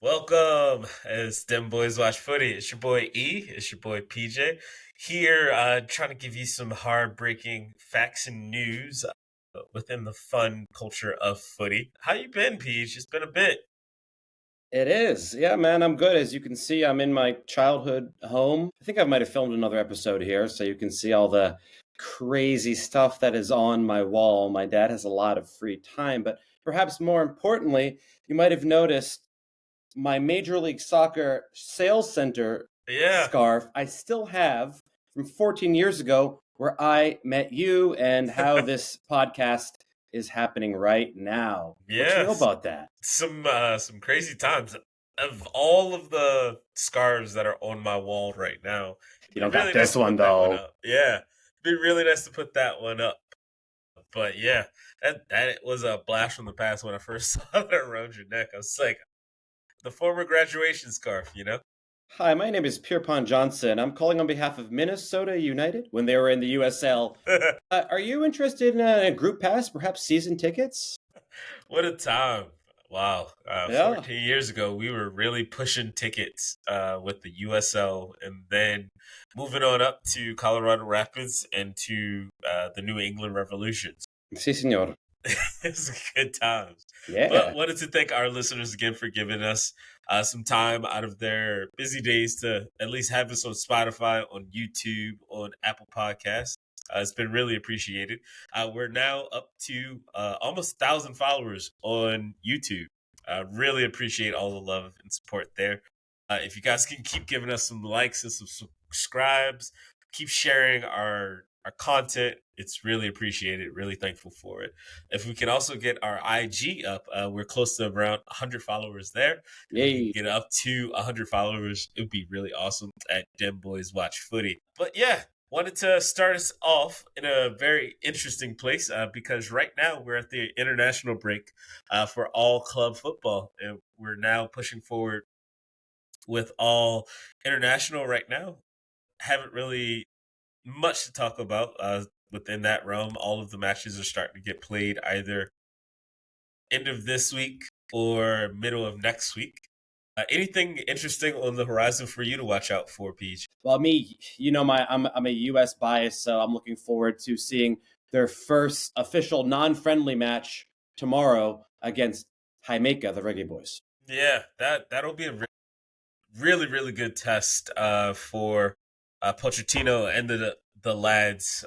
Welcome. It's Dem Boys Watch Footy. It's your boy E. It's your boy PJ. Here, trying to give you some hard-breaking facts and news within the fun culture of footy. How you been, Peach? It's been a bit. It is. Yeah, man, I'm good. As you can see, I'm in my childhood home. I think I might have filmed another episode here, so you can see all the crazy stuff that is on my wall. My dad has a lot of free time, but perhaps more importantly, you might have noticed my Major League Soccer sales center Yeah. scarf I still have from 14 years ago, where I met you and how this podcast is happening right now. What you know Yes. about that? Some crazy times. Of all of the scarves that are on my wall right now, it'd You be don't got really nice this to one put that one though. up. Yeah. It'd be really nice to put that one up. But yeah, that was a blast from the past when I first saw that around your neck. I was like, the former graduation scarf. Hi, my name is Pierpont Johnson. I'm calling on behalf of Minnesota United when they were in the USL. Are you interested in a group pass, perhaps season tickets? What a time. Wow. Yeah. 14 years ago, we were really pushing tickets with the USL and then moving on up to Colorado Rapids and to the New England Revolutions. Si, senor. It's good times. But Yeah. wanted to thank our listeners again for giving us some time out of their busy days to at least have us on Spotify, on YouTube, on Apple Podcasts. It's been really appreciated. We're now up to almost 1,000 followers on YouTube. Really appreciate all the love and support there. If you guys can keep giving us some likes and some subscribes, keep sharing our content. It's really appreciated. Really thankful for it. If we can also get our IG up, we're close to around 100 followers there. If we can Yay. get up to 100 followers, it would be really awesome at Dem Boys Watch Footy. But yeah, wanted to start us off in a very interesting place because right now we're at the international break for all club football, and we're now pushing forward with all international right now. Haven't really much to talk about within that realm. All of the matches are starting to get played either end of this week or middle of next week. Anything interesting on the horizon for you to watch out for, Peach? Well, me, I'm a US bias, so I'm looking forward to seeing their first official non-friendly match tomorrow against Jamaica, the Reggae Boys. Yeah, that'll be a really really good test for Pochettino and the lads.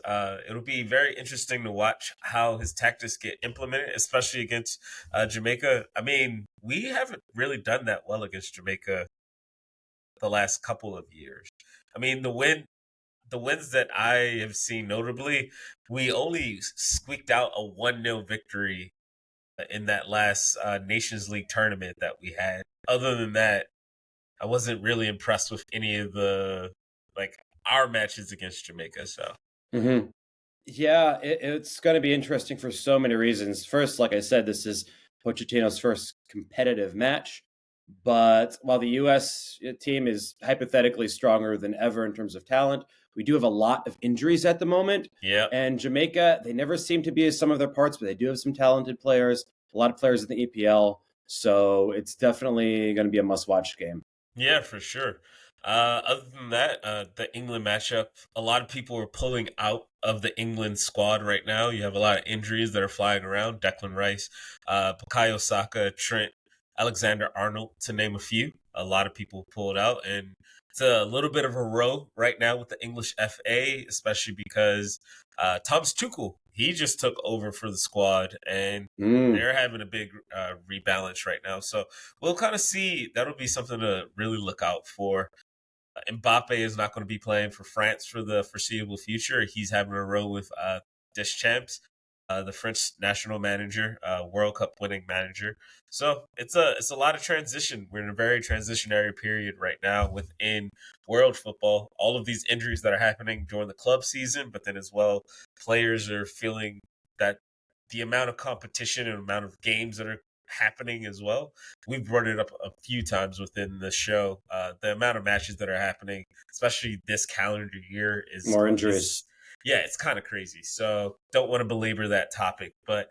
It'll be very interesting to watch how his tactics get implemented, especially against Jamaica. I mean, we haven't really done that well against Jamaica the last couple of years. I mean, the wins that I have seen notably, we only squeaked out a 1-0 victory in that last Nations League tournament that we had. Other than that, I wasn't really impressed with any of the like our matches against Jamaica. So Mm-hmm. Yeah, it's going to be interesting for so many reasons. First, like I said, this is Pochettino's first competitive match. But while the U.S. team is hypothetically stronger than ever in terms of talent, we do have a lot of injuries at the moment. yeah, And Jamaica, they never seem to be as some of their parts, but they do have some talented players, a lot of players in the EPL. So it's definitely going to be a must-watch game. yeah, for sure. Other than that, the England matchup, a lot of people are pulling out of the England squad right now. You have a lot of injuries that are flying around. Declan Rice, Bukayo Saka, Trent, Alexander Arnold, to name a few. A lot of people pulled out, and it's a little bit of a row right now with the English FA, especially because Thomas Tuchel, he just took over for the squad, and Mm. they're having a big rebalance right now. So we'll kind of see. That'll be something to really look out for. Mbappe is not going to be playing for France for the foreseeable future. He's having a row with Deschamps, the French national manager, World Cup winning manager. So it's a lot of transition. We're in a very transitionary period right now within world football. All of these injuries that are happening during the club season, but then as well, players are feeling that the amount of competition and amount of games that are happening as well. We've brought it up a few times within the show. The amount of matches that are happening, especially this calendar year, More is injuries. yeah, it's kind of crazy. So don't want to belabor that topic, but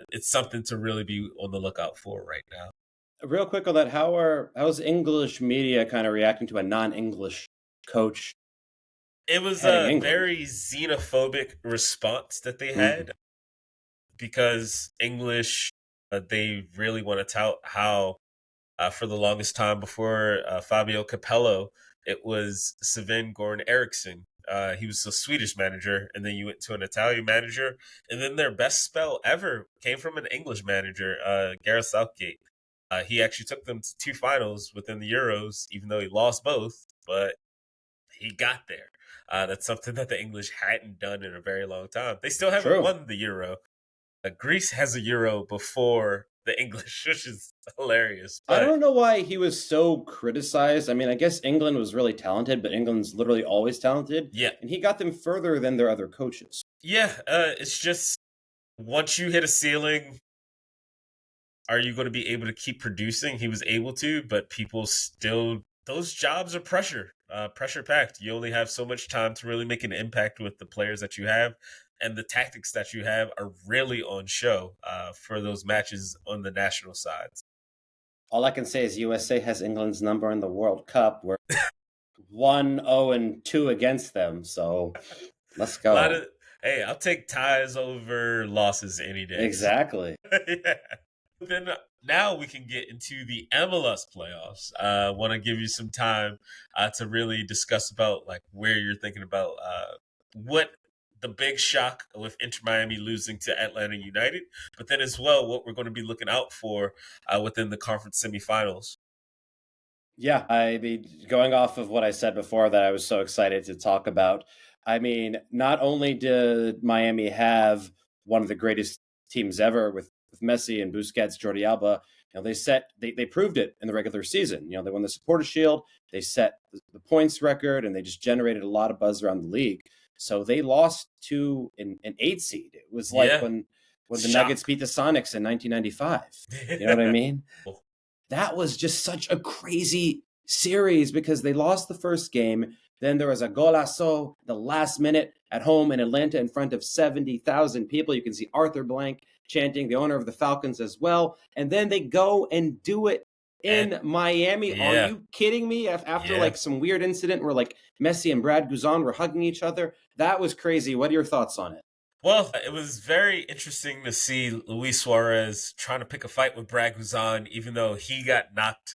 it's something to really be on the lookout for right now. Real quick on that, how's English media kind of reacting to a non-English coach It was heading a England? very xenophobic response that they Mm. had because English, they really want to tout how for the longest time before Fabio Capello, it was Sven Goran Eriksson. He was a Swedish manager, and then you went to an Italian manager, and then their best spell ever came from an English manager, Gareth Southgate. He actually took them to two finals within the Euros, even though he lost both, but he got there. That's something that the English hadn't done in a very long time. They still haven't True. won the Euro. Greece has a Euro before the English, which is hilarious. I But don't know why he was so criticized. I mean, I guess England was really talented, but England's literally always talented, yeah, and he got them further than their other coaches. yeah, it's just once you hit a ceiling, are you going to be able to keep producing? He was able to, but people still, those jobs are pressure packed. You only have so much time to really make an impact with the players that you have. And the tactics that you have are really on show for those matches on the national sides. All I can say is USA has England's number in the World Cup. We're 1-0-2 against them, so let's A lot go. of, hey, I'll take ties over losses any day. Exactly. Yeah. Then now we can get into the MLS playoffs. Want to give you some time to really discuss about like where you're thinking about what the big shock with Inter Miami losing to Atlanta United, but then as well what we're going to be looking out for within the conference semifinals. Yeah, I mean, going off of what I said before that I was so excited to talk about, I mean, not only did Miami have one of the greatest teams ever with Messi and Busquets, Jordi Alba, they proved it in the regular season. They won the Supporters Shield, they set the points record, and they just generated a lot of buzz around the league. So they lost to an 8 seed. It was like Yeah, when the Nuggets shock. beat the Sonics in 1995. You know what I mean? That was just such a crazy series because they lost the first game. Then there was a golazo the last minute at home in Atlanta in front of 70,000 people. You can see Arthur Blank chanting, the owner of the Falcons as well. And then they go and do it And in Miami. Are yeah, you kidding me? After yeah. like some weird incident where like Messi and Brad Guzan were hugging each other. That was crazy. What are your thoughts on it? Well, it was very interesting to see Luis Suarez trying to pick a fight with Brad Guzan, even though he got knocked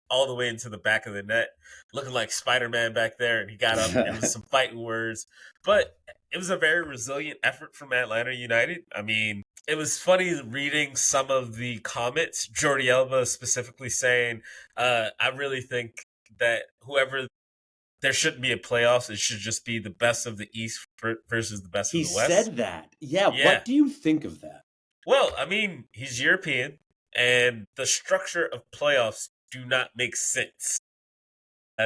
all the way into the back of the net, looking like Spider Man back there, and he got up. It was some fighting words, but it was a very resilient effort from Atlanta United. I mean, it was funny reading some of the comments. Jordi Alba specifically saying, "I really think that whoever there shouldn't be a playoffs. It should just be the best of the East versus the best of He the West." said that. Yeah. Yeah. What do you think of that? Well, I mean, he's European, and the structure of playoffs do not make sense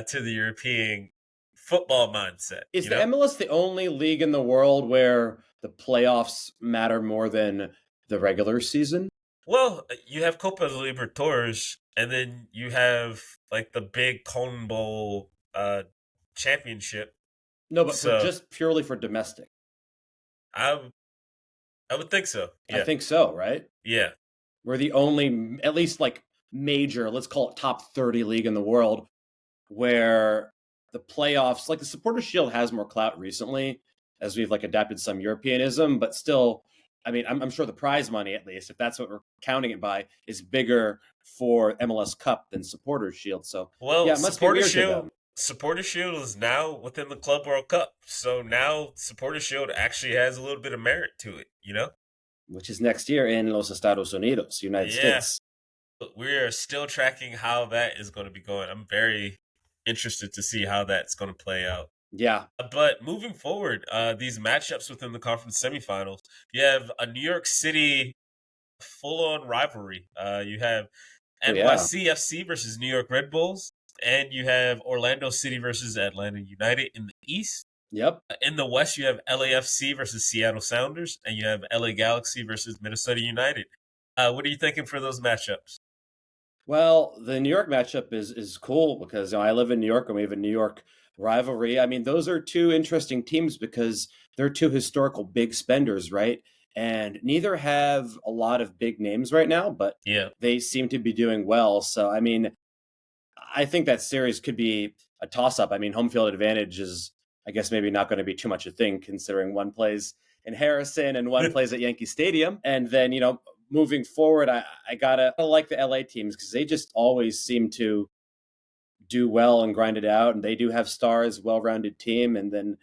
to the European football mindset. Is the MLS the only league in the world where the playoffs matter more than the regular season? Well, you have Copa Libertadores, and then you have like the big Cone Bowl championship. No, but for So just purely for domestic. I I would think so. I Yeah, think so, right? yeah. We're the only, at least like major, let's call it top 30 league in the world where the playoffs, like the Supporters Shield has more clout recently as we've like adapted some Europeanism, but still, I mean, I'm sure the prize money, at least, if that's what we're counting it by, is bigger for MLS Cup than Supporters Shield. So, Well, yeah, it must be weird to them. Supporter Shield is now within the Club World Cup. So now Supporter Shield actually has a little bit of merit to it, you know? Which is next year in Los Estados Unidos, United Yeah. States. We are still tracking how that is going to be going. I'm very interested to see how that's going to play out. Yeah. But moving forward, these matchups within the conference semifinals, you have a New York City full-on rivalry. You have Oh, yeah. NYCFC versus New York Red Bulls, and you have Orlando City versus Atlanta United in the East. Yep. In the West, you have LAFC versus Seattle Sounders, and you have LA Galaxy versus Minnesota United. What are you thinking for those matchups? Well, the New York matchup is cool because I live in New York and we have a New York rivalry. I mean, those are two interesting teams because they're two historical big spenders, right? and neither have a lot of big names right now, but Yeah. they seem to be doing well. So, I mean, I think that series could be a toss up. I mean, home field advantage is, I guess, maybe not going to be too much a thing considering one plays in Harrison and one plays at Yankee Stadium. And then, moving forward, I gotta like the LA teams because they just always seem to do well and grind it out. And they do have stars, well rounded team. And then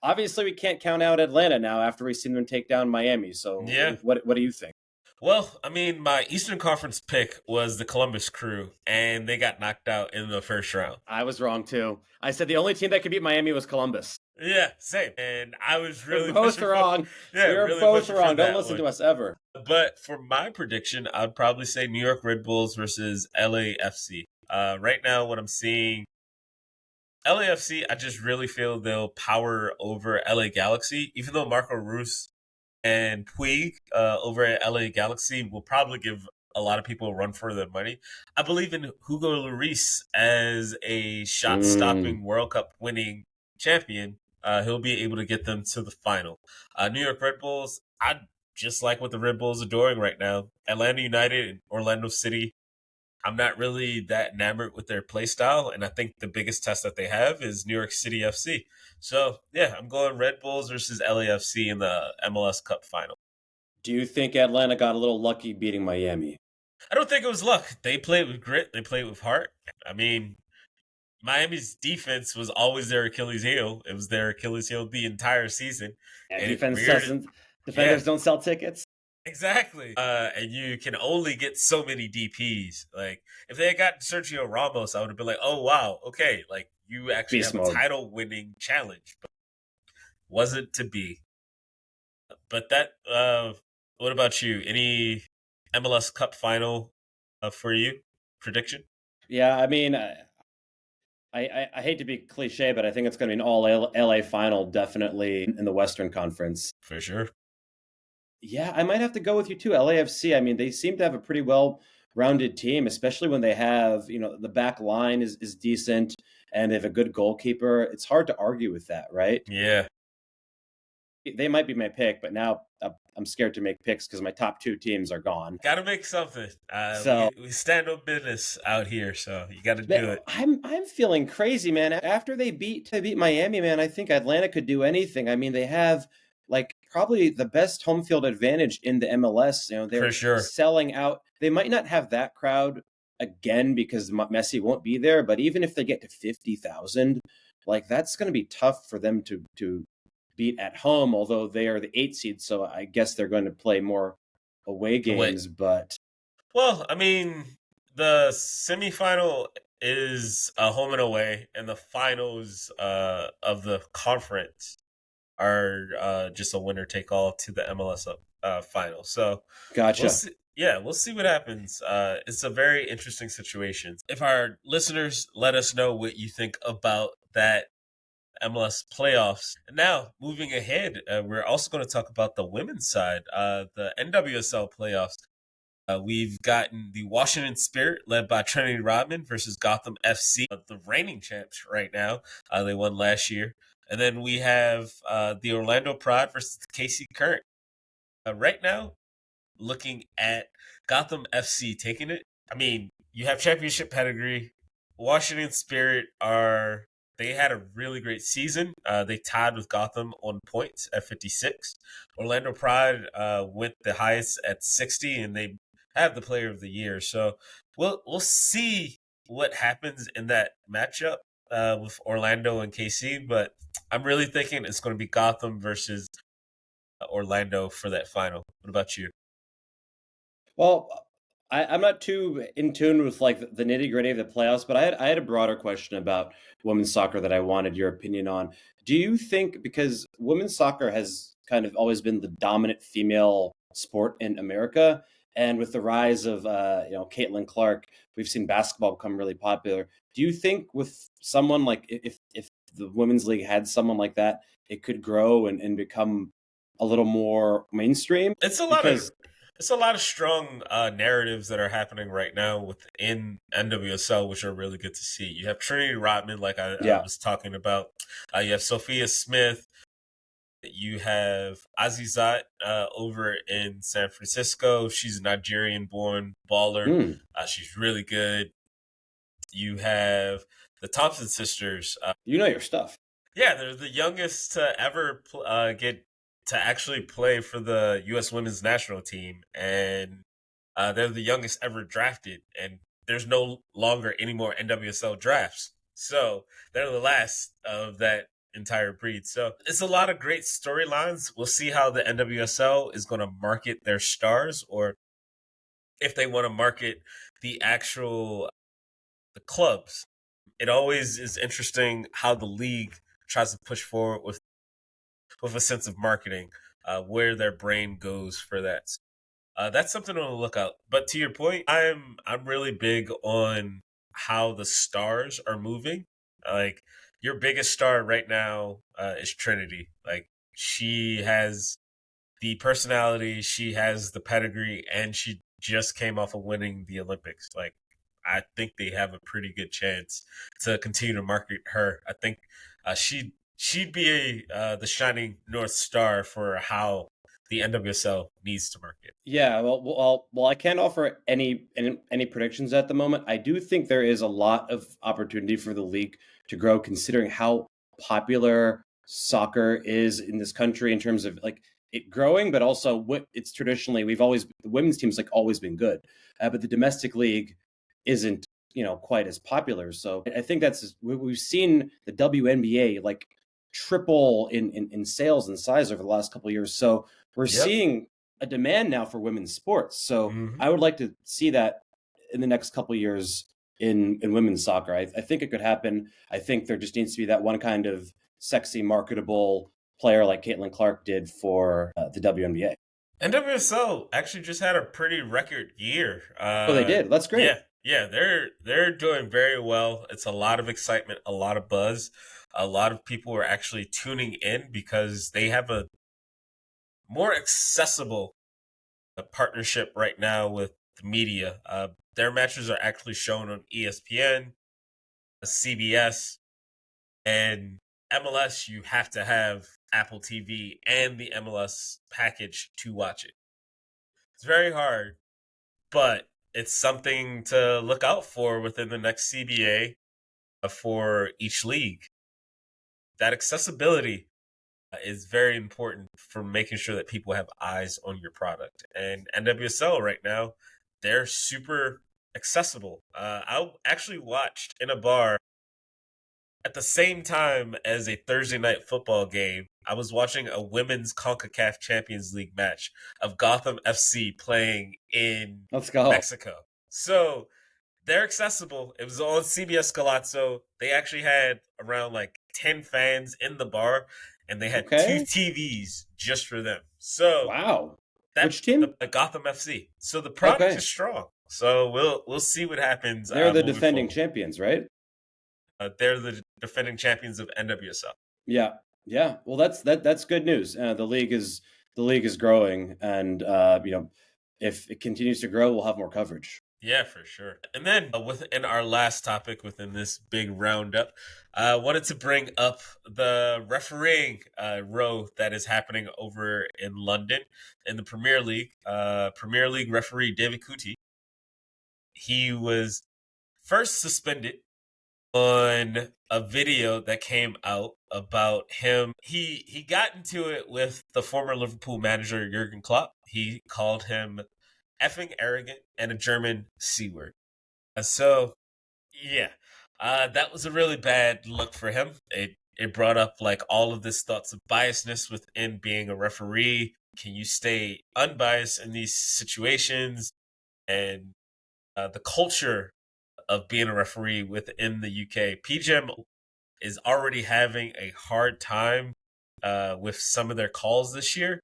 obviously we can't count out Atlanta now after we've seen them take down Miami. So Yeah. what do you think? Well, I mean, my Eastern Conference pick was the Columbus Crew, and they got knocked out in the first round. I was wrong too. I said the only team that could beat Miami was Columbus. Yeah, same. And I was really We're both pushing wrong. yeah, we are really both pushing wrong. for Don't that listen one. to us ever. But for my prediction, I'd probably say New York Red Bulls versus LAFC. Right now, what I'm seeing, LAFC, I just really feel they'll power over LA Galaxy, even though Marco Reus and Puig over at LA Galaxy will probably give a lot of people a run for their money. I believe in Hugo Lloris as a shot-stopping World Cup winning champion. He'll be able to get them to the final. New York Red Bulls, I just like what the Red Bulls are doing right now. Atlanta United and Orlando City, I'm not really that enamored with their play style, and I think the biggest test that they have is New York City FC. So, yeah, I'm going Red Bulls versus LAFC in the MLS Cup final. Do you think Atlanta got a little lucky beating Miami? I don't think it was luck. They played with grit. They played with heart. I mean, Miami's defense was always their Achilles heel. It was their Achilles heel the entire season. Yeah, And it defense reared it. doesn't. Defenders Yeah, don't sell tickets. exactly. And you can only get so many DPs. Like, if they had gotten Sergio Ramos, I would have been like, oh, wow, okay. Like, you actually Beast have a mode. title winning challenge. But wasn't to be. But what about you? Any MLS Cup final for you? Prediction? Yeah, I mean, I hate to be cliche, but I think it's going to be an all LA final, definitely in the Western Conference. For sure. Yeah, I might have to go with you too. LAFC. I mean, they seem to have a pretty well rounded team, especially when they have, the back line is decent and they have a good goalkeeper. It's hard to argue with that, right? Yeah. They might be my pick, but now I'm scared to make picks because my top two teams are gone. Got to make something. So we stand on business out here, so you got to do it. I'm feeling crazy, man. After they beat Miami, man, I think Atlanta could do anything. I mean, they have like probably the best home field advantage in the MLS. They're For sure. selling out. They might not have that crowd again because Messi won't be there, but even if they get to 50,000, like that's going to be tough for them to beat at home, although they are the 8th seed, so I guess they're going to play more away games. But well, I mean, the semifinal is a home and away, and the finals of the conference are just a winner take all to the MLS final. So gotcha. We'll see. Yeah, we'll see what happens. It's a very interesting situation. If our listeners let us know what you think about that MLS playoffs. Now, moving ahead, we're also going to talk about the women's side, the NWSL playoffs. We've gotten the Washington Spirit, led by Trinity Rodman, versus Gotham FC, the reigning champs right now. They won last year. And then we have the Orlando Pride versus the KC Current. Right now, looking at Gotham FC taking it. I mean, you have championship pedigree. Washington Spirit they had a really great season. They tied with Gotham on points at 56. Orlando Pride went the highest at 60, and they have the Player of the Year. So we'll see what happens in that matchup with Orlando and KC. But I'm really thinking it's going to be Gotham versus Orlando for that final. What about you? Well, I'm not too in tune with like the nitty gritty of the playoffs, but I had a broader question about women's soccer that I wanted your opinion on. Do you think because women's soccer has kind of always been the dominant female sport in America, and with the rise of Caitlin Clark, we've seen basketball become really popular. Do you think with someone like if the women's league had someone like that, it could grow and become a little more mainstream? It's a lot of strong narratives that are happening right now within NWSL, which are really good to see. You have Trinity Rodman, like I was talking about. You have Sophia Smith. You have Azizat over in San Francisco. She's a Nigerian-born baller. Hmm. She's really good. You have the Thompson sisters. You know your stuff. Yeah, they're the youngest to ever get to actually play for the U.S. women's national team, and they're the youngest ever drafted. And there's no longer any more NWSL drafts, so they're the last of that entire breed. So it's a lot of great storylines. We'll see how the NWSL is going to market their stars, or if they want to market the actual the clubs. It always is interesting how the league tries to push forward with a sense of marketing, where their brain goes for that. That's something to look out. But to your point, I'm really big on how the stars are moving. Like your biggest star right now is Trinity. Like she has the personality, she has the pedigree, and she just came off of winning the Olympics. Like I think they have a pretty good chance to continue to market her. I think she'd be the shining north star for how the NWSL needs to market. Yeah, well, I can't offer any predictions at the moment. I do think there is a lot of opportunity for the league to grow, considering how popular soccer is in this country in terms of like it growing, but also what it's traditionally the women's team's like always been good, but the domestic league isn't quite as popular. So I think we've seen the WNBA like triple in sales and size over the last couple of years. So we're Yep. seeing a demand now for women's sports. So Mhm. I would like to see that in the next couple of years in women's soccer. I think it could happen. I think there just needs to be that one kind of sexy, marketable player like Caitlin Clark did for the WNBA. NWSL actually just had a pretty record year. Oh, they did. That's great. Yeah, they're doing very well. It's a lot of excitement, a lot of buzz. A lot of people are actually tuning in because they have a more accessible partnership right now with the media. Their matches are actually shown on ESPN, CBS, and MLS. You have to have Apple TV and the MLS package to watch it. It's very hard, but it's something to look out for within the next CBA for each league. That accessibility is very important for making sure that people have eyes on your product. And NWSL right now, they're super accessible. I actually watched in a bar at the same time as a Thursday night football game. I was watching a women's CONCACAF Champions League match of Gotham FC playing in Let's go. Mexico. So they're accessible. It was on CBS Galazzo. They actually had around like 10 fans in the bar, and they had Okay. 2 TVs just for them. So Wow. that's Which team? the Gotham FC. So the product Okay. is strong. So we'll see what happens. They're the moving defending forward. champions, right? They're the defending champions of NWSL. Yeah. Yeah. Well, that's good news. The league is growing, and if it continues to grow, we'll have more coverage. Yeah, for sure. And then within our last topic within this big roundup, I wanted to bring up the refereeing row that is happening over in London in the Premier League. Premier League referee David Coote, he was first suspended on a video that came out about him. He got into it with the former Liverpool manager Jurgen Klopp. He called him effing arrogant and a German C word. So, yeah, that was a really bad look for him. It brought up like all of this thoughts of biasness within being a referee. Can you stay unbiased in these situations? And the culture of being a referee within the UK. PGMOL is already having a hard time with some of their calls this year.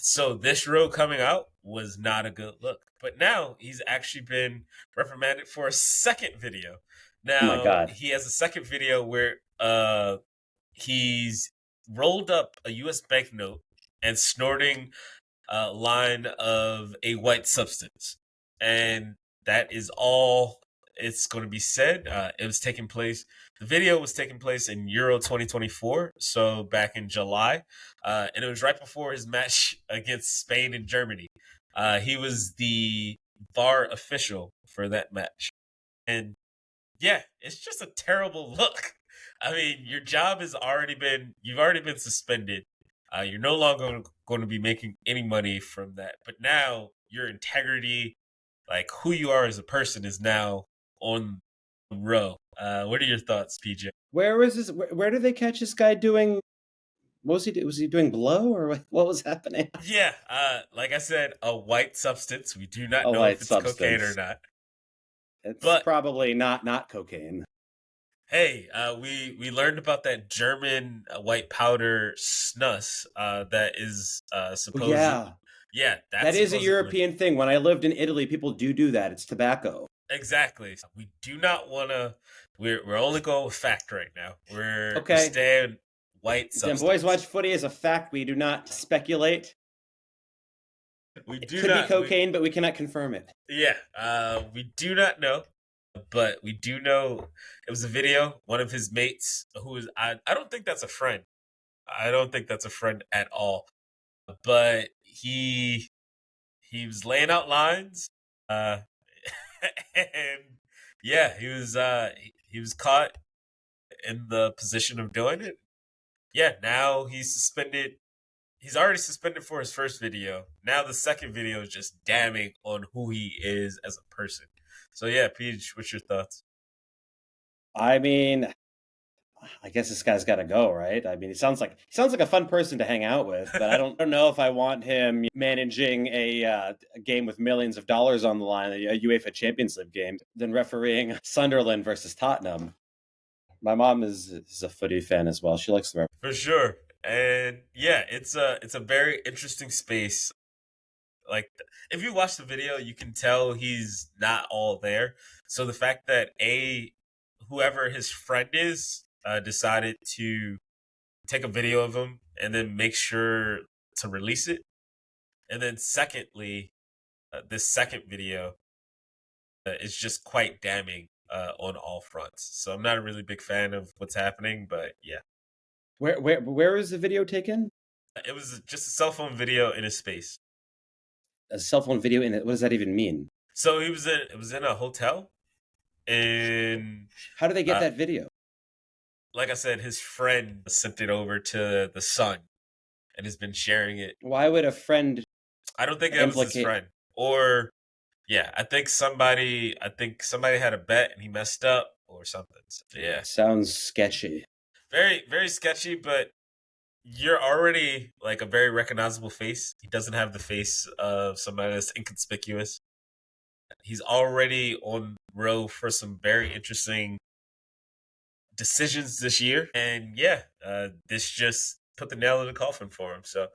So this row coming out was not a good look. But now he's actually been reprimanded for a second video. Oh my Now God. he has a second video where he's rolled up a US banknote and snorting a line of a white substance. And that is all it's going to be said. It was taking place. The video was taking place in Euro 2024, so back in July, and it was right before his match against Spain and Germany. He was the VAR official for that match, and yeah, it's just a terrible look. I mean, your job has already been you've already been suspended. You're no longer going to be making any money from that. But now your integrity, like who you are as a person, is now on row. What are your thoughts, PJ? Where was this? Where did they catch this guy doing? What was he? Was he doing blow or what was happening? Yeah, like I said, a white substance. We do not A know if white it's cocaine or substance. not. It's But probably not cocaine. hey, we learned about that German white powder snus that is Oh, supposed. yeah, Yeah, that that's is a supposedly European thing. When I lived in Italy, people do that. It's tobacco. exactly. We do not want to. We're only going with fact right now. We're Okay, staying white Dem Boys substance. Watch Footy is a fact. We do not speculate. We It do could be not. cocaine, but we cannot confirm it. Yeah. We do not know, but we do know it was a video. One of his mates, who is I don't think that's a friend. I don't think that's a friend at all. But he was laying out lines, uh, and yeah, he was caught in the position of doing it. Yeah, now he's suspended. He's already suspended for his first video. Now the second video is just damning on who he is as a person. So yeah, Peach, what's your thoughts? I mean, I guess this guy's got to go, right? I mean, he sounds like a fun person to hang out with, but I don't know if I want him managing a game with millions of dollars on the line, a UEFA Champions League game, than refereeing Sunderland versus Tottenham. My mom is a footy fan as well. She likes the For sure. And yeah, it's a very interesting space. Like if you watch the video, you can tell he's not all there. So the fact that a whoever his friend is decided to take a video of him and then make sure to release it, and then secondly, this second video is just quite damning on all fronts. So I'm not a really big fan of what's happening, but yeah, where is the video taken? it was just a cell phone video in his space. A cell phone video in it. What does that even mean? So he was in it was in a hotel, and How do they get uh, that video? like I said, his friend sent it over to the Sun and has been sharing it. Why would a friend I don't think that was his implicate? friend, or yeah, I think somebody had a bet and he messed up or something. So, yeah, Sounds sketchy. very sketchy, but you're already like a very recognizable face. He doesn't have the face of somebody that's inconspicuous. He's already on row for some very interesting decisions this year, and yeah, this just put the nail in the coffin for him. So,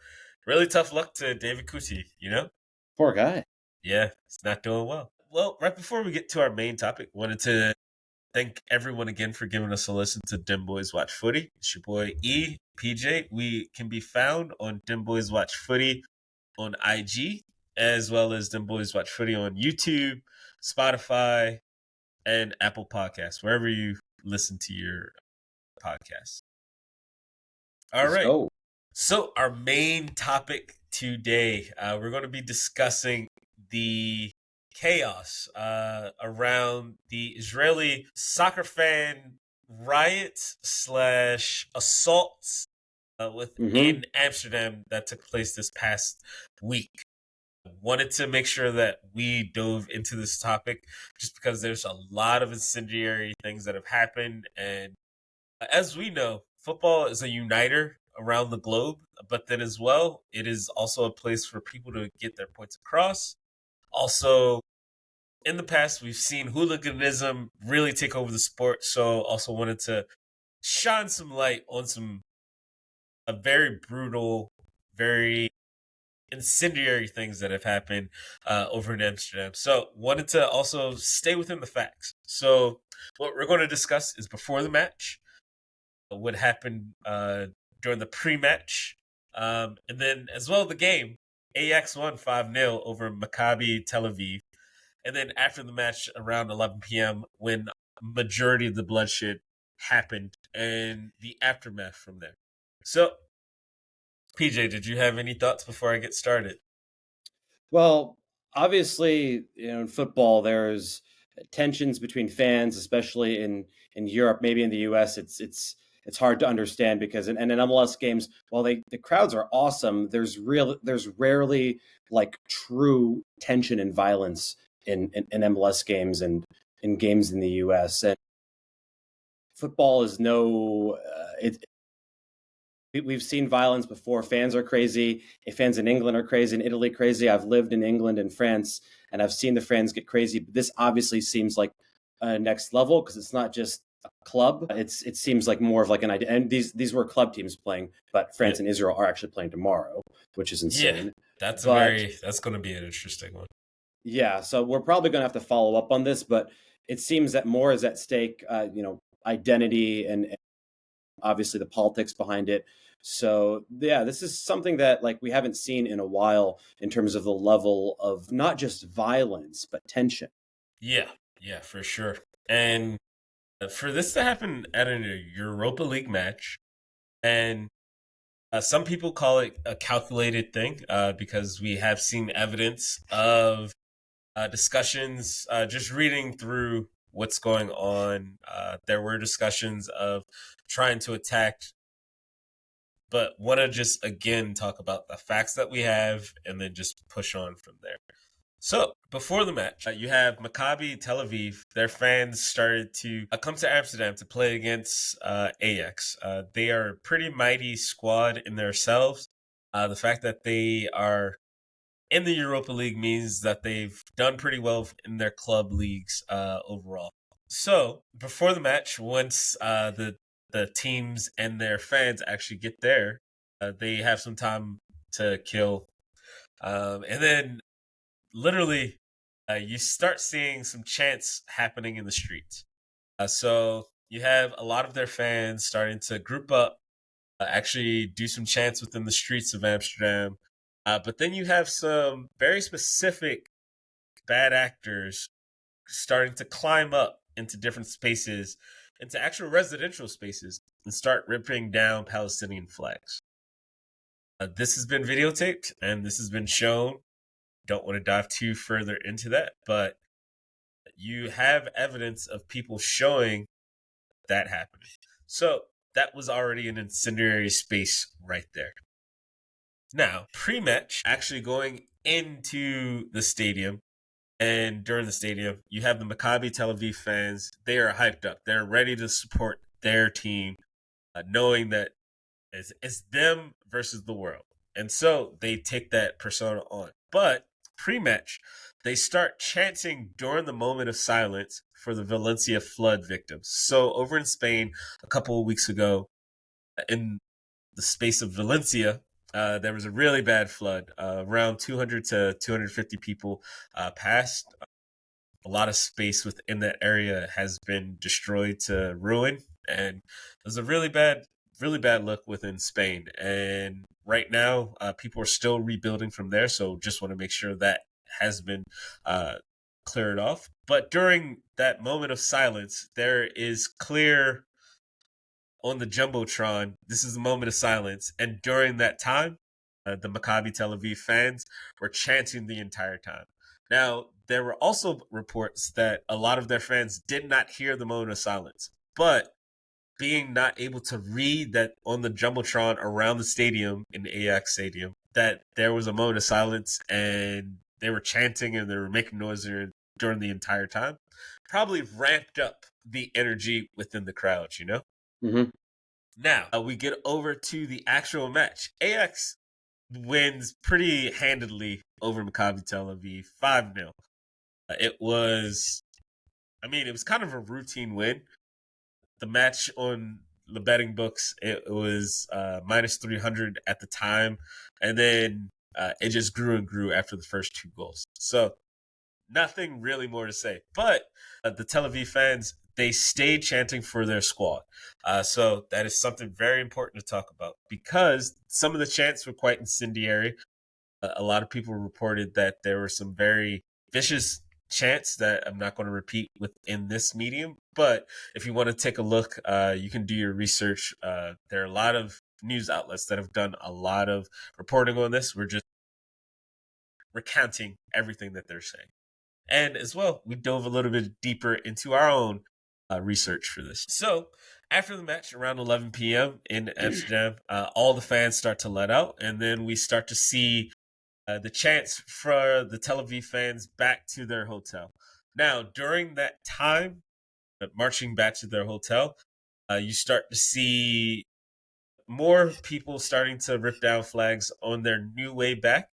really tough luck to David Coote. You know, Poor guy. yeah, he's not doing well. Well, right before we get to our main topic, wanted to thank everyone again for giving us a listen to Dem Boys Watch Footy. It's your boy PJ. We can be found on Dem Boys Watch Footy on IG, as well as Dem Boys Watch Footy on YouTube, Spotify, and Apple Podcasts, wherever you listen to your podcasts. All Let's right. go. So our main topic today, we're going to be discussing the chaos around the Israeli soccer fan riots slash assaults Mm-hmm. within Amsterdam that took place this past week. Wanted to make sure that we dove into this topic just because there's a lot of incendiary things that have happened, and as we know, football is a uniter around the globe, but then as well, it is also a place for people to get their points across. Also, in the past, we've seen hooliganism really take over the sport, so also wanted to shine some light on some a very brutal, very incendiary things that have happened over in Amsterdam. So wanted to also stay within the facts. So what we're going to discuss is before the match, what happened during the pre-match, and then as well the game. Ajax won 5-0 over Maccabi Tel Aviv. and then after the match around 11 p.m. when majority of the bloodshed happened and the aftermath from there. So, PJ, did you have any thoughts before I get started? Well, obviously, in football, there's tensions between fans, especially in Europe. Maybe in the U.S., it's hard to understand because in MLS games, while the crowds are awesome, there's rarely like true tension and violence in MLS games and in games in the U.S. And football is no. We've seen violence before. Fans are crazy. Fans in England are crazy. In Italy, crazy. I've lived in England and France, and I've seen the fans get crazy. But this obviously seems like a next level because it's not just a club. It seems like more of like an idea. And these were club teams playing, but Yeah, France and Israel are actually playing tomorrow, which is yeah, insane. But that's going to be an interesting one. yeah, so we're probably going to have to follow up on this. But it seems that more is at stake. Identity and obviously the politics behind it. So yeah, this is something that like we haven't seen in a while in terms of the level of not just violence but tension. Yeah, yeah, for sure. And for this to happen at a Europa League match, and some people call it a calculated thing because we have seen evidence of discussions. Just reading through what's going on, there were discussions of trying to attack, but want to just again talk about the facts that we have and then just push on from there. So before the match, you have Maccabi Tel Aviv. Their fans started to come to Amsterdam to play against Ajax. They are a pretty mighty squad in themselves. The fact that they are in the Europa League means that they've done pretty well in their club leagues overall. So before the match, once the teams and their fans actually get there, they have some time to kill, and then literally you start seeing some chants happening in the streets. So you have a lot of their fans starting to group up, actually do some chants within the streets of Amsterdam. But then you have some very specific bad actors starting to climb up into different spaces, into actual residential spaces, and start ripping down Palestinian flags. This has been videotaped and this has been shown. Don't want to dive too further into that, but you have evidence of people showing that happening. So that was already an incendiary space right there. Now, pre-match, actually going into the stadium and during the stadium, you have the Maccabi Tel Aviv fans. They are hyped up. They're ready to support their team, knowing that it's them versus the world. And so they take that persona on. But pre-match, they start chanting during the moment of silence for the Valencia flood victims. So over in Spain, a couple of weeks ago, in the space of Valencia, there was a really bad flood. Around 200 to 250 people passed. A lot of space within that area has been destroyed to ruin, and it was a really bad look within Spain. And right now, people are still rebuilding from there. So just want to make sure that has been cleared off. But during that moment of silence, there is clear on the jumbotron. This is a moment of silence, and during that time, the Maccabi Tel Aviv fans were chanting the entire time. Now, there were also reports that a lot of their fans did not hear the moment of silence, but being not able to read that on the jumbotron around the stadium in the Ajax Stadium, that there was a moment of silence and they were chanting and they were making noise during the entire time, probably ramped up the energy within the crowd, you know? Mm-hmm. Now, we get over to the actual match. Ajax wins pretty handedly over Maccabi Tel Aviv, 5-0. It was, it was kind of a routine win. The match on the betting books, it was minus 300 at the time. And then it just grew and grew after the first two goals. So nothing really more to say. But the Tel Aviv fans, they stayed chanting for their squad. So that is something very important to talk about because some of the chants were quite incendiary. A lot of people reported that there were some very vicious chants that I'm not going to repeat within this medium. But if you want to take a look, you can do your research. There are a lot of news outlets that have done a lot of reporting on this. We're just recounting everything that they're saying. And as well, we dove a little bit deeper into our own research for this. So after the match, around 11 p.m. in Amsterdam, all the fans start to let out, and then we start to see the chants for the Tel Aviv fans back to their hotel. Now, during that time, marching back to their hotel, you start to see more people starting to rip down flags on their new way back.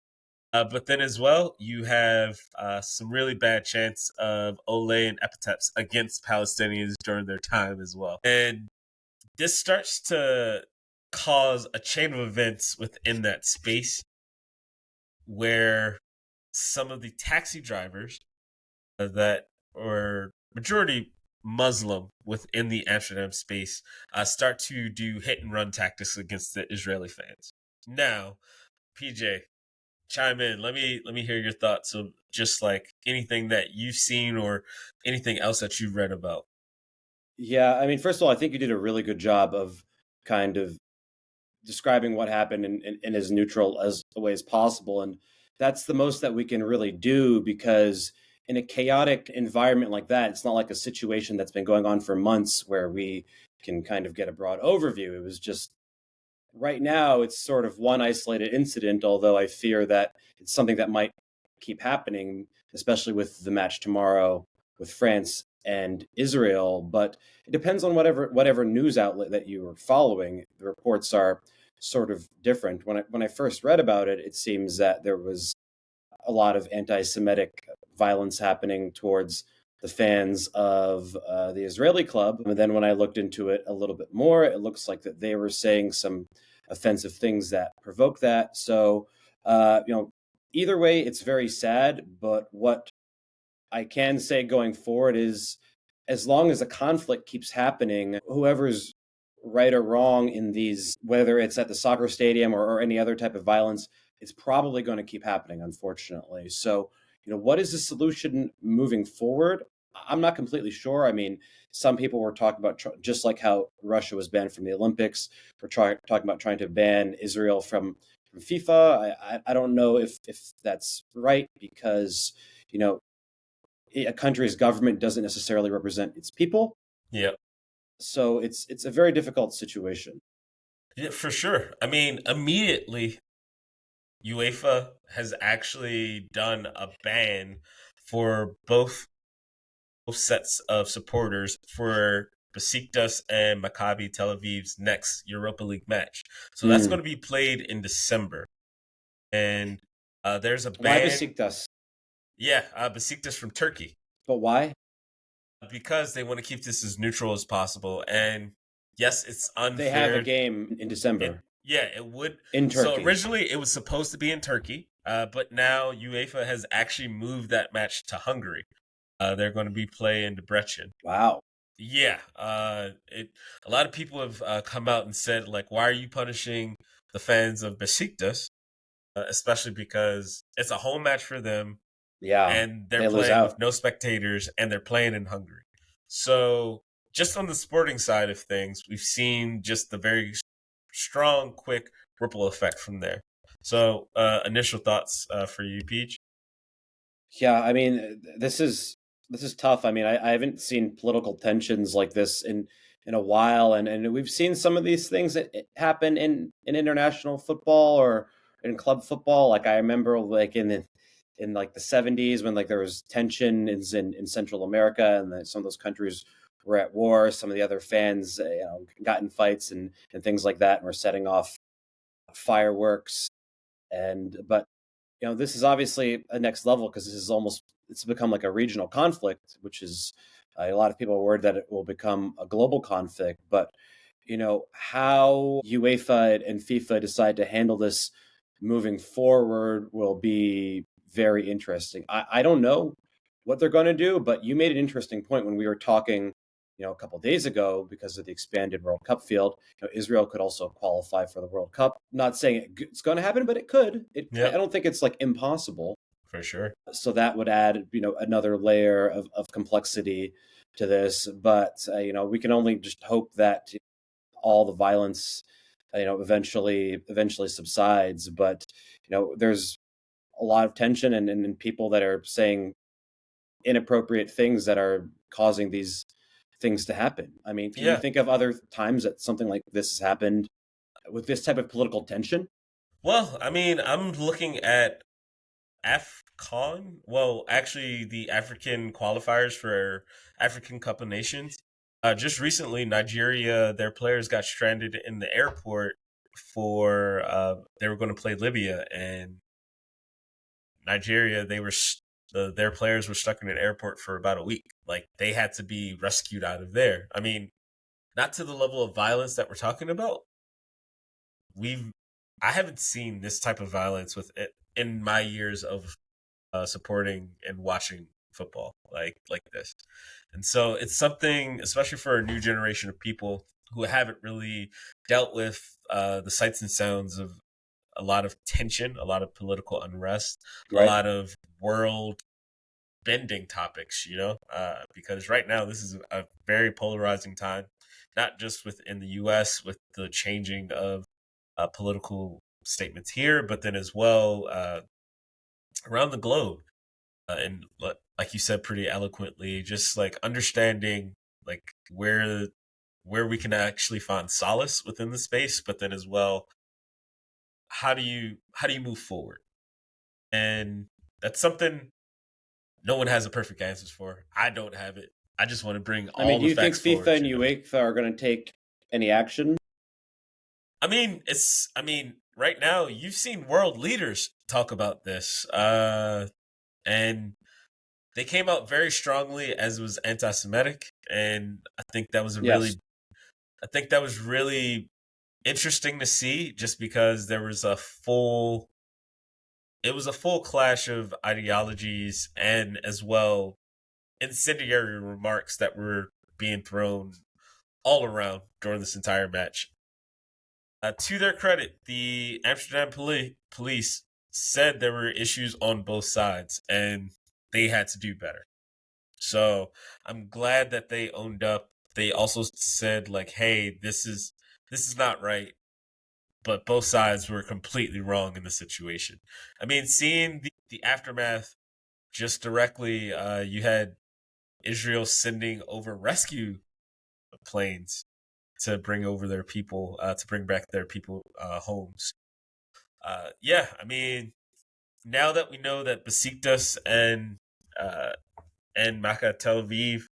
But then as well, you have some really bad chants of Ole and epithets against Palestinians during their time as well. And this starts to cause a chain of events within that space where some of the taxi drivers that were majority Muslim within the Amsterdam space start to do hit and run tactics against the Israeli fans. Now, PJ, chime in. Let me hear your thoughts of just like anything that you've seen or anything else that you've read about. Yeah, I mean, first of all, I think you did a really good job of kind of describing what happened in as neutral as a way as possible. And that's the most that we can really do, because in a chaotic environment like that, it's not like a situation that's been going on for months where we can kind of get a broad overview. It was just right now, it's sort of one isolated incident, although I fear that it's something that might keep happening, especially with the match tomorrow with France and Israel. But it depends on whatever news outlet that you are following. The reports are sort of different. When I first read about it, it seems that there was a lot of anti-Semitic violence happening towards the fans of the Israeli club. And then when I looked into it a little bit more, it looks like that they were saying some offensive things that provoke that. So, either way, it's very sad. But what I can say going forward is, as long as a conflict keeps happening, whoever's right or wrong in these, whether it's at the soccer stadium or any other type of violence, it's probably going to keep happening, unfortunately. So, what is the solution moving forward? I'm not completely sure. I mean, some people were talking about, just like how Russia was banned from the Olympics, we're talking about trying to ban Israel from FIFA. I don't know if that's right, because, a country's government doesn't necessarily represent its people. Yeah. So it's a very difficult situation. Yeah, for sure. I mean, immediately UEFA has actually done a ban for both sets of supporters for Besiktas and Maccabi Tel Aviv's next Europa League match. So that's going to be played in December. And there's a ban. Why Besiktas? Yeah, Besiktas from Turkey. But why? Because they want to keep this as neutral as possible. And yes, it's unfair. They have a game in December. It would. In Turkey. So originally it was supposed to be in Turkey, but now UEFA has actually moved that match to Hungary. They're going to be playing Debrecen. Wow. Yeah. A lot of people have come out and said, like, why are you punishing the fans of Besiktas? Especially because it's a home match for them. Yeah. And they're playing with no spectators, and they're playing in Hungary. So just on the sporting side of things, we've seen just the very strong, quick ripple effect from there. So initial thoughts for you, Peach? Yeah, I mean, this is tough. I mean, I haven't seen political tensions like this in a while, and we've seen some of these things that happen in international football or in club football. Like I remember, like in like the 70s, when like there was tension in Central America, and some of those countries were at war. Some of the other fans, got in fights and things like that, and were setting off fireworks. But this is obviously a next level, because it's become like a regional conflict, which is a lot of people are worried that it will become a global conflict. But how UEFA and FIFA decide to handle this moving forward will be very interesting. I don't know what they're going to do, but you made an interesting point when we were talking, a couple of days ago, because of the expanded World Cup field. Israel could also qualify for the World Cup. Not saying it's going to happen, but it could. I don't think it's like impossible. For sure. So that would add, another layer of complexity to this. But, we can only just hope that all the violence, eventually subsides. But, there's a lot of tension and people that are saying inappropriate things that are causing these things to happen. I mean, can you Yeah. think of other times that something like this has happened with this type of political tension? Well, I mean, I'm looking at AFCON. Well, actually, the African qualifiers for African Cup of Nations. Just recently, Nigeria, their players got stranded in the airport for they were going to play Libya, and Nigeria, their players were stuck in an airport for about a week. Like they had to be rescued out of there. I mean, not to the level of violence that we're talking about. We've I haven't seen this type of violence with it in my years of supporting and watching football like this. And so it's something, especially for a new generation of people who haven't really dealt with the sights and sounds of a lot of tension, a lot of political unrest, a Right. lot of world bending topics, because right now this is a very polarizing time, not just within the US with the changing of political statements here, but then as well around the globe. And like you said pretty eloquently, just like understanding like where we can actually find solace within the space, but then as well, how do you move forward? And that's something no one has a perfect answers for. I don't have it. I just want to bring I mean, all do the you think facts FIFA forward, and UEFA are going to take any action? I mean, right now you've seen world leaders talk about this. And they came out very strongly as it was anti-Semitic, and Yes. I think that was really interesting to see, just because it was a full clash of ideologies and as well incendiary remarks that were being thrown all around during this entire match. To their credit, the Amsterdam police said there were issues on both sides and they had to do better. So I'm glad that they owned up. They also said like, "Hey, this is not right." But both sides were completely wrong in the situation. I mean, seeing the aftermath just directly, you had Israel sending over rescue planes to bring over their people, to bring back their people homes. Yeah, I mean, now that we know that Besiktas uh, and Maccabi Tel Aviv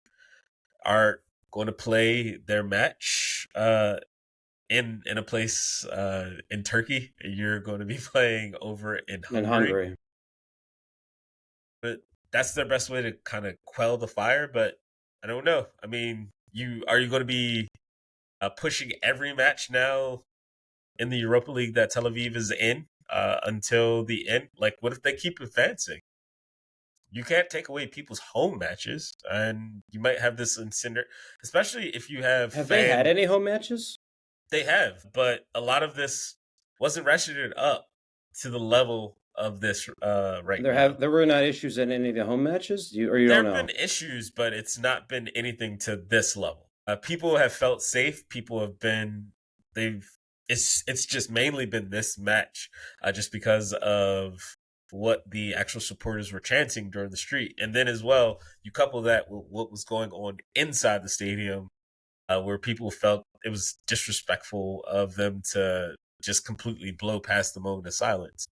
are going to play their match in a place in Turkey. You're going to be playing over in In Hungary, Hungary. but that's their best way to kind of quell the fire. But I don't know. I mean, you going to be pushing every match now in the Europa League that Tel Aviv is in until the end? Like, what if they keep advancing? You can't take away people's home matches, and you might have this incendiary, especially if you have Have they had fan. any home matches? They have, but a lot of this wasn't ratcheted up to the level of this right now. There were not issues in any of the home matches, you There don't have know? been issues, but it's not been anything to this level. People have felt safe. People have been they've it's just mainly been this match, just because of what the actual supporters were chanting during the street, and then as well you couple that with what was going on inside the stadium, where people felt it was disrespectful of them to just completely blow past the moment of silence.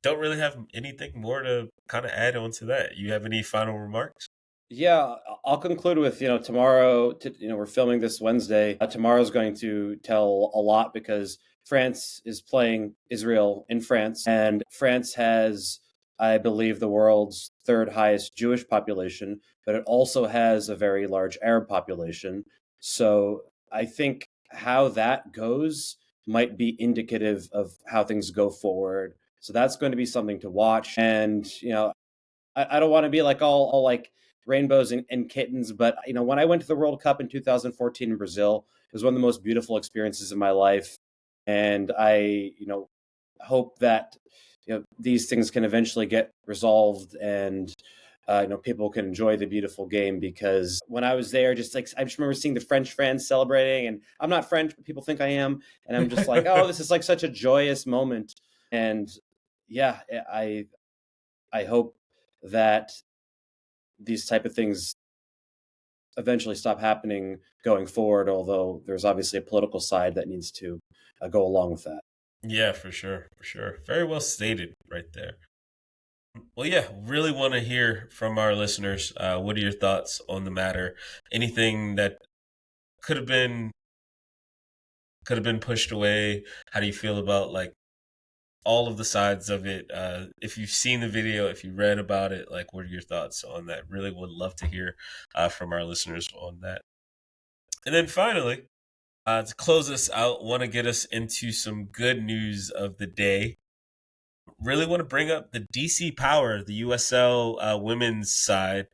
Don't really have anything more to kind of add on to that. You have any final remarks? Yeah, I'll conclude with, tomorrow, we're filming this Wednesday. Tomorrow's going to tell a lot because France is playing Israel in France, and France has, I believe, the world's third highest Jewish population, but it also has a very large Arab population. So I think how that goes might be indicative of how things go forward. So that's going to be something to watch. And, I don't want to be like all like rainbows and kittens, but when I went to the World Cup in 2014 in Brazil, it was one of the most beautiful experiences of my life, and I hope that these things can eventually get resolved, and people can enjoy the beautiful game. Because when I was there, I just remember seeing the French fans celebrating, and I'm not French, but people think I am, and I'm just like, oh, this is like such a joyous moment. And yeah, I hope that these type of things eventually stop happening going forward, although there's obviously a political side that needs to go along with that. Yeah, for sure, for sure. Very well stated right there. Well, yeah, really want to hear from our listeners. What are your thoughts on the matter? Anything that could have been pushed away? How do you feel about like all of the sides of it? If you've seen the video, if you read about it, like what are your thoughts on that? Really would love to hear from our listeners on that. And then finally, to close us out, want to get us into some good news of the day. Really want to bring up the DC Power, the USL women's side.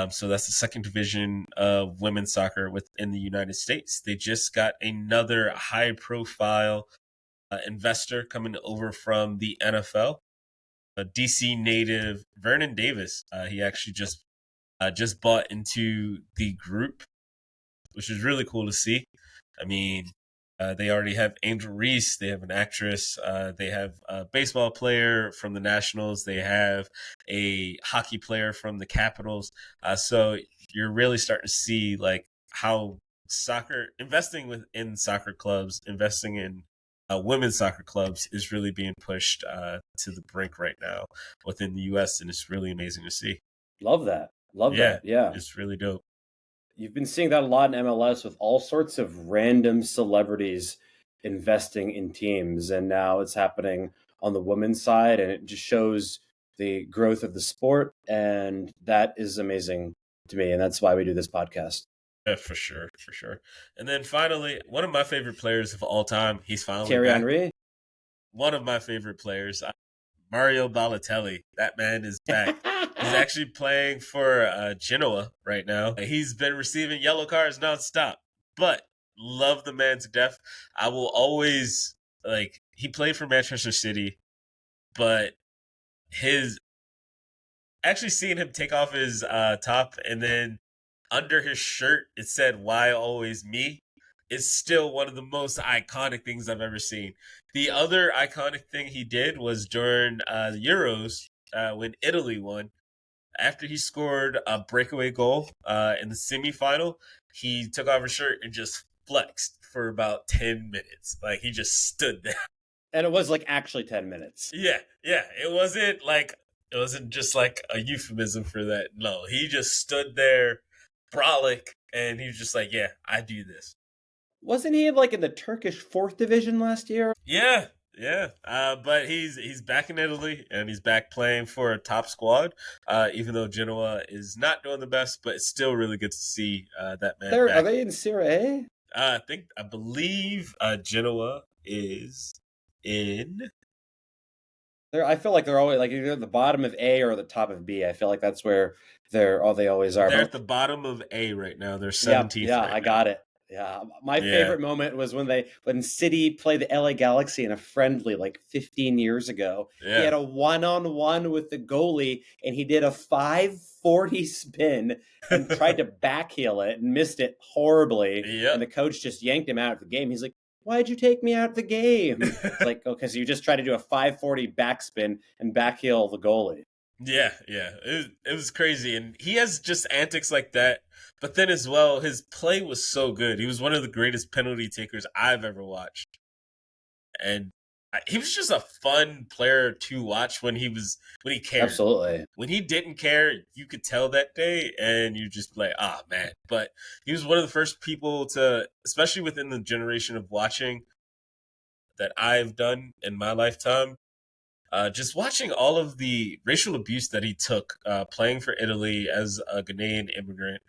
So that's the second division of women's soccer within the United States. They just got another high-profile investor coming over from the NFL. A DC native, Vernon Davis. He actually just bought into the group, which is really cool to see. I mean, they already have Angel Reese. They have an actress. They have a baseball player from the Nationals. They have a hockey player from the Capitals. So you're really starting to see like how soccer, investing within soccer clubs, investing in women's soccer clubs is really being pushed to the brink right now within the U.S. And it's really amazing to see. Love that. Love that. Yeah. It's really dope. You've been seeing that a lot in MLS with all sorts of random celebrities investing in teams. And now it's happening on the women's side, and it just shows the growth of the sport. And that is amazing to me. And that's why we do this podcast. Yeah, for sure, for sure. And then finally, one of my favorite players of all time, he's finally Thierry back. Henry. One of my favorite players, Mario Balotelli. That man is back. He's actually playing for Genoa right now. He's been receiving yellow cards nonstop, but love the man to death. I will always he played for Manchester City, but his actually seeing him take off his top and then under his shirt it said "Why always me?" is still one of the most iconic things I've ever seen. The other iconic thing he did was during the Euros when Italy won. After he scored a breakaway goal in the semifinal, he took off his shirt and just flexed for about 10 minutes. Like he just stood there. And it was like actually 10 minutes. Yeah. It wasn't just like a euphemism for that. No, he just stood there brolic and he was just like, yeah, I do this. Wasn't he like in the Turkish fourth division last year? Yeah. But he's back in Italy and he's back playing for a top squad. Even though Genoa is not doing the best, but it's still really good to see that man. Are they in Serie A? I believe Genoa is in. I feel like they're always like either at the bottom of A or the top of B. I feel like that's where they always are. They're at the bottom of A right now. They're 17th. Yeah, right I now. got it. Yeah, my favorite moment was when City played the LA Galaxy in a friendly like 15 years ago. Yeah. He had a one-on-one with the goalie, and he did a 540 spin and tried to backheel it and missed it horribly. Yep. And the coach just yanked him out of the game. He's like, "Why'd you take me out of the game?" It's like, oh, because you just tried to do a 540 backspin and backheel the goalie. Yeah. It was crazy. And he has just antics like that. But then as well, his play was so good. He was one of the greatest penalty takers I've ever watched. And he was just a fun player to watch when he cared. Absolutely. When he didn't care, you could tell that day and you just like, man. But he was one of the first people to, especially within the generation of watching that I've done in my lifetime, just watching all of the racial abuse that he took playing for Italy as a Ghanaian immigrant,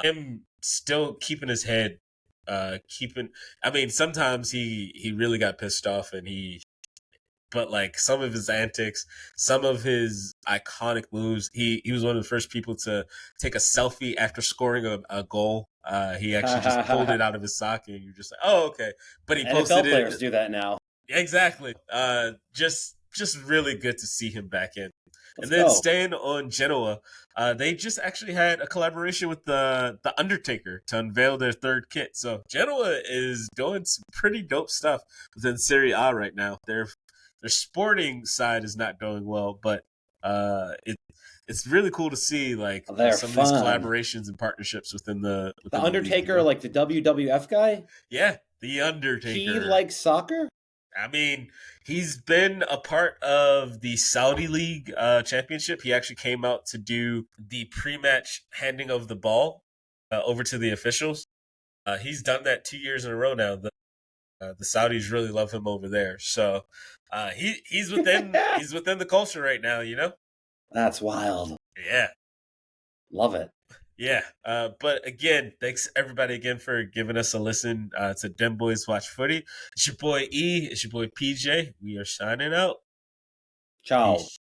him still keeping his head, sometimes he really got pissed off but like some of his antics, some of his iconic moves, he was one of the first people to take a selfie after scoring a goal. He actually just pulled it out of his sock and you're just like, oh, okay. But he posted NFL players do that now. Exactly. Just just really good to see him back in. Let's And then go. staying on Genoa, they just actually had a collaboration with the Undertaker to unveil their third kit. So Genoa is doing some pretty dope stuff within Serie A right now. Their sporting side is not doing well, but it's really cool to see like They're some of these fun. collaborations and partnerships within the Undertaker, league. like the WWF guy. Yeah, the Undertaker. He likes soccer. I mean, he's been a part of the Saudi League championship. He actually came out to do the pre-match handing of the ball over to the officials. He's done that 2 years in a row now. The Saudis really love him over there. So he's within he's within the culture right now, you know? That's wild. Yeah. Love it. Yeah. But again, thanks everybody again for giving us a listen to Dem Boys Watch Footy. It's your boy E. It's your boy PJ. We are signing out. Ciao. Peace.